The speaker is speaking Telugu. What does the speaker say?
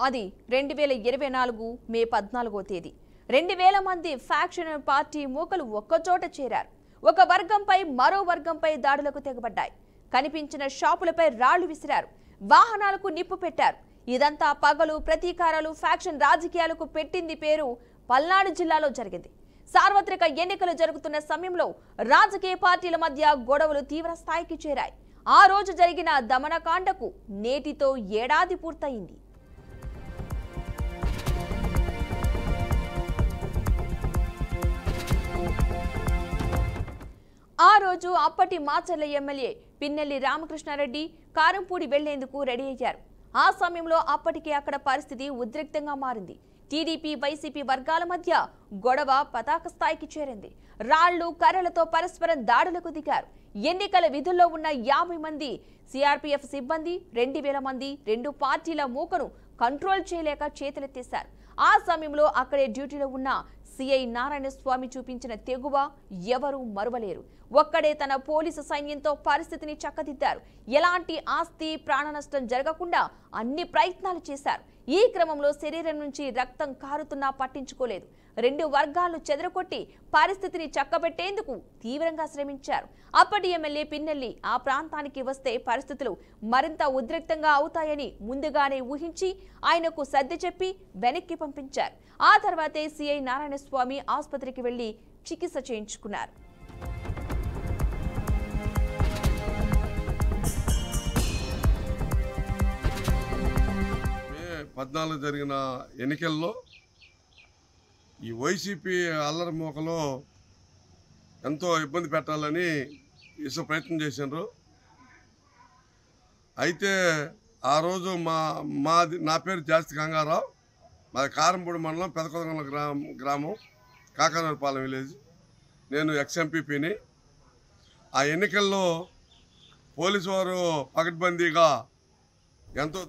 అది 2024 మే 14వ తేదీ 2000 మంది ఫ్యాక్షన్ పార్టీ మూకలు ఒక్కచోట చేరారు. ఒక వర్గంపై మరో వర్గంపై దాడులకు తెగబడ్డాయి. కనిపించిన షాపులపై రాళ్లు విసిరారు, వాహనాలకు నిప్పు పెట్టారు. ఇదంతా పగలు ప్రతీకారాలు ఫ్యాక్షన్ రాజకీయాలకు పెట్టింది పేరు పల్నాడు జిల్లాలో జరిగింది. సార్వత్రిక ఎన్నికలు జరుగుతున్న సమయంలో రాజకీయ పార్టీల మధ్య గొడవలు తీవ్ర స్థాయికి చేరాయి. ఆ రోజు జరిగిన దమనకాండకు నేటితో ఏడాది పూర్తయింది. ఆ రోజు అప్పటి మాచర్ల ఎమ్మెల్యే పిన్నెల్లి రామకృష్ణారెడ్డి కారంపూడి వెళ్లేందుకు రెడీ అయ్యారు. ఆ సమయంలో అప్పటికే అక్కడ పరిస్థితి ఉద్రిక్తంగా మారింది. టీడీపీ వైసీపీ వర్గాల మధ్య గొడవ పతాక స్థాయికి చేరింది. రాళ్లు కర్రలతో పరస్పరం దాడులకు దిగారు. ఎన్నికల విధుల్లో ఉన్న 50 మంది సిఆర్పీఎఫ్ సిబ్బంది 2000 మంది రెండు పార్టీల మూకను కంట్రోల్ చేయలేక చేతులెత్తేశారు. ఆ సమయంలో అక్కడే డ్యూటీలో ఉన్న సిఐ నారాయణ స్వామి చూపించిన తెగువ ఎవరూ మరువలేరు. ఒక్కడే తన పోలీసు సైన్యంతో పరిస్థితిని చక్కదిద్దారు. ఎలాంటి ఆస్తి ప్రాణ నష్టం జరగకుండా అన్ని ప్రయత్నాలు చేశారు. ఈ క్రమంలో శరీరం నుంచి రక్తం కారుతున్నా పట్టించుకోలేదు. రెండు వర్గాలను చెదరగొట్టి పరిస్థితిని చక్కబెట్టేందుకు తీవ్రంగా శ్రమించారు. అప్పటి ఎమ్మెల్యే పిన్నెల్లి ఆ ప్రాంతానికి వస్తే పరిస్థితులు మరింత ఉద్రిక్తంగా అవుతాయని ముందుగానే ఊహించి ఆయనకు సర్ది చెప్పి వెనక్కి పంపించారు. ఆ తర్వాతే సిఐ నారాయణ స్వామి ఆసుపత్రికి వెళ్లి చికిత్స చేయించుకున్నారు. మే 14 జరిగిన ఎన్నికల్లో ఈ వైసీపీ అల్లరి మూకలో ఎంతో ఇబ్బంది పెట్టాలని ఇసు ప్రయత్నం చేశారు. అయితే ఆ రోజు నా పేరు జాస్తి గంగారావు, మాది కారంపూడి మండలం పెదకొదగల గ్రామం కాకనూరుపాలెం విలేజ్. నేను ఎక్స్ఎంపీని. ఆ ఎన్నికల్లో పోలీసు వారు పకడ్బందీగా ఎంతో